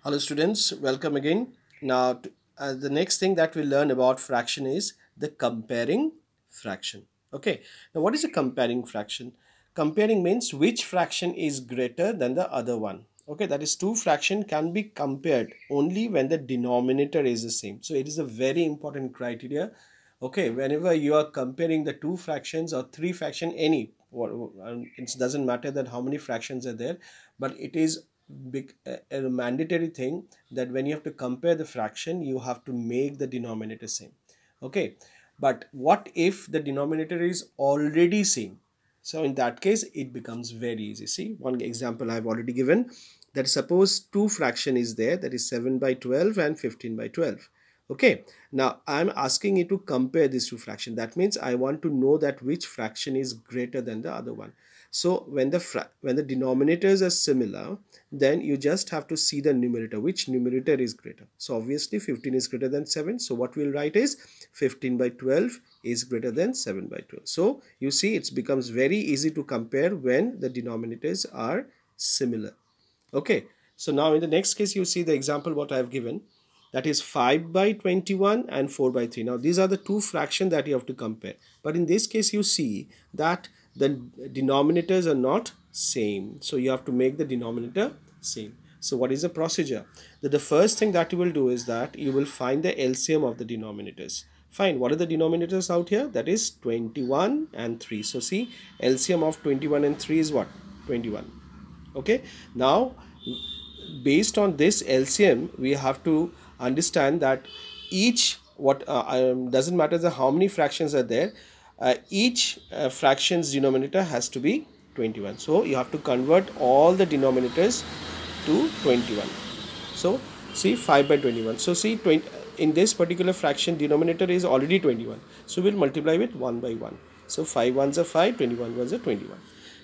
Hello students, welcome again. Now the next thing that we learn about fraction is the comparing fraction. Okay, now what is a comparing fraction? Comparing means which fraction is greater than the other one. Okay, that is two fraction can be compared only when the denominator is the same. So it is a very important criteria. Okay, whenever you are comparing the two fractions or three fraction, it doesn't matter that how many fractions are there, but it is a mandatory thing that when you have to compare the fraction, you have to make the denominator same. Okay, but what if the denominator is already same? So in that case it becomes very easy. See, one example I've already given, that suppose two fraction is there, that is 7 by 12 and 15 by 12. Okay, now I'm asking you to compare these two fractions. That means I want to know that which fraction is greater than the other one. So when the denominators are similar, then you just have to see the numerator, which numerator is greater. So obviously 15 is greater than 7. So what we'll write is 15 by 12 is greater than 7 by 12. So you see it becomes very easy to compare when the denominators are similar. Okay, so now in the next case you see the example what I have given, that is 5 by 21 and 4 by 3. Now these are the two fractions that you have to compare, but in this case you see that the denominators are not same, so you have to make the denominator same. So what is the procedure? The first thing that you will do is that you will find the LCM of the denominators. Fine, what are the denominators out here? That is 21 and 3. So see, LCM of 21 and 3 is what? 21. Okay, now based on this LCM we have to understand that each doesn't matter how many fractions are there, each fraction's denominator has to be 21. So you have to convert all the denominators to 21. So see, 5 by 21. So see, in this particular fraction denominator is already 21, so we'll multiply with 1 by 1. So 5 ones are 5, 21 ones are 21.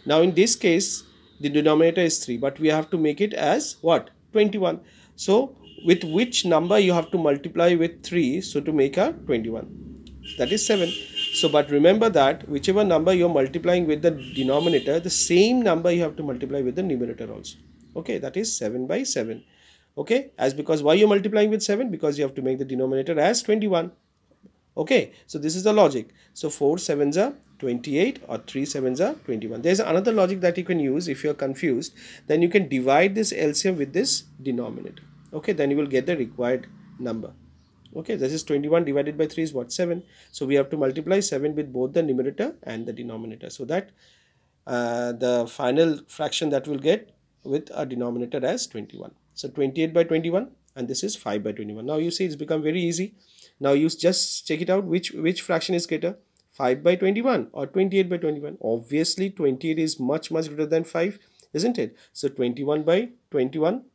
Now in this case the denominator is 3, but we have to make it as what? 21. So with which number you have to multiply with 3 so to make a 21? That is 7. So but remember that whichever number you're multiplying with the denominator, the same number you have to multiply with the numerator also. Okay, that is 7 by 7. Okay, as because why you're multiplying with 7? Because you have to make the denominator as 21. Okay, so this is the logic. So 4 sevens are 28 or 3 sevens are 21. There's another logic that you can use if you're confused. Then you can divide this LCM with this denominator. Okay, then you will get the required number. Okay, this is 21 divided by 3 is what? 7. So we have to multiply 7 with both the numerator and the denominator, so that the final fraction that we'll get with a denominator as 21. So 28 by 21, and this is 5 by 21. Now you see it's become very easy. Now you just check it out, which fraction is greater, 5 by 21 or 28 by 21? Obviously 28 is much greater than 5, isn't it? So 21 by 21.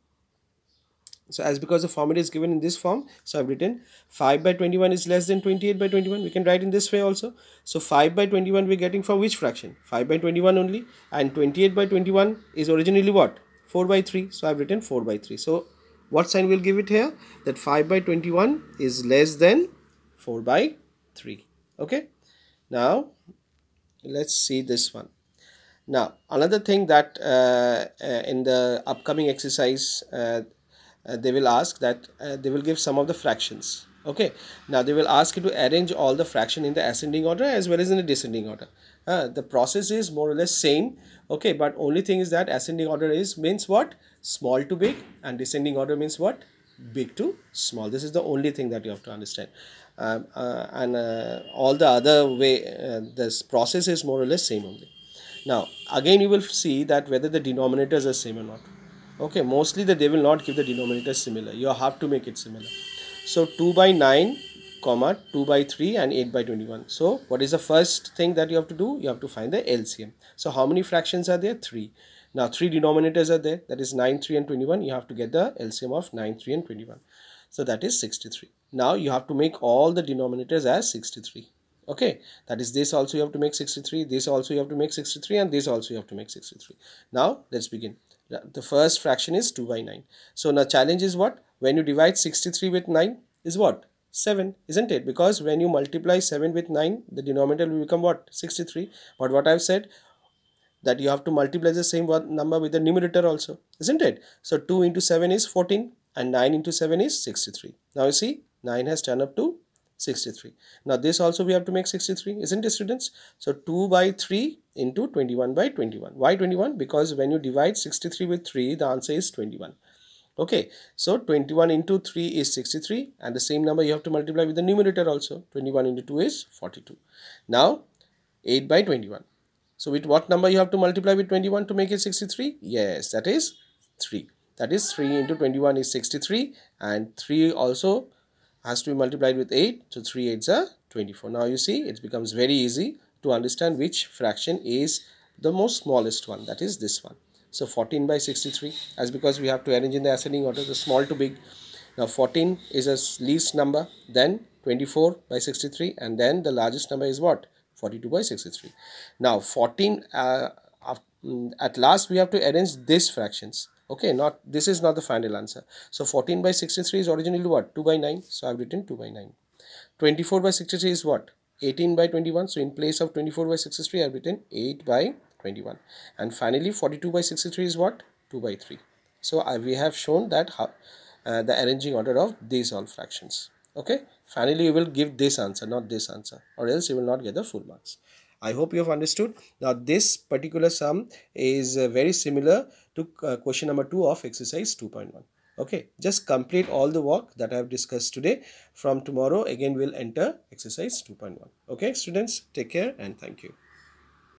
So as because the formula is given in this form, so I've written 5 by 21 is less than 28 by 21. We can write in this way also. So 5 by 21 we're getting from which fraction? 5 by 21 only, and 28 by 21 is originally what? 4 by 3. So I've written 4 by 3. So what sign we'll give it here? That 5 by 21 is less than 4 by 3. Okay, now let's see this one. Now another thing that in the upcoming exercise they will ask that they will give some of the fractions. Okay, now they will ask you to arrange all the fraction in the ascending order as well as in the descending order. The process is more or less same. Okay, but only thing is that ascending order means what? Small to big, and descending order means what? Big to small. This is the only thing that you have to understand. All the other way, this process is more or less same only. Now again you will see that whether the denominators are same or not. Okay, mostly that they will not give the denominator similar. You have to make it similar. So 2 by 9 comma 2 by 3 and 8 by 21. So what is the first thing that you have to do? You have to find the LCM. So how many fractions are there? 3. Now 3 denominators are there, that is 9, 3 and 21. You have to get the LCM of 9, 3 and 21. So that is 63. Now you have to make all the denominators as 63. Okay, that is this also you have to make 63, this also you have to make 63, and this also you have to make 63. Now let's begin. The first fraction is 2 by 9. So now challenge is what? When you divide 63 with 9 is what? 7, isn't it? Because when you multiply 7 with 9, the denominator will become what? 63. But what I've said, that you have to multiply the same number with the numerator also, isn't it? So 2 into 7 is 14. and 9 into 7 is 63. Now you see 9 has turned up to 63. Now this also we have to make 63, isn't it, students? So 2 by 3 into 21 by 21. Why 21? Because when you divide 63 with 3, the answer is 21. Okay, so 21 into 3 is 63, and the same number you have to multiply with the numerator also. 21 into 2 is 42. Now 8 by 21. So with what number you have to multiply with 21 to make it 63? Yes, that is 3. That is 3 into 21 is 63, and 3 also has to be multiplied with 8. So 3 8s are 24. Now you see it becomes very easy to understand which fraction is the most smallest one, that is this one. So 14 by 63, as because we have to arrange in the ascending order, the small to big. Now 14 is a least number, then 24 by 63, and then the largest number is what? 42 by 63. Now 14, at last we have to arrange these fractions. Okay, not this is not the final answer. So 14 by 63 is originally what? 2 by 9. So I've written 2 by 9. 24 by 63 is what? 18 by 21. So in place of 24 by 63, I've written 8 by 21. And finally 42 by 63 is what? 2 by 3. So we have shown that how, the arranging order of these all fractions. Okay, finally you will give this answer, not this answer, or else you will not get the full marks. I hope you have understood. Now this particular sum is very similar to question number 2 of exercise 2.1. Okay, just complete all the work that I have discussed today. From tomorrow again we'll enter exercise 2.1. Okay students, take care and thank you.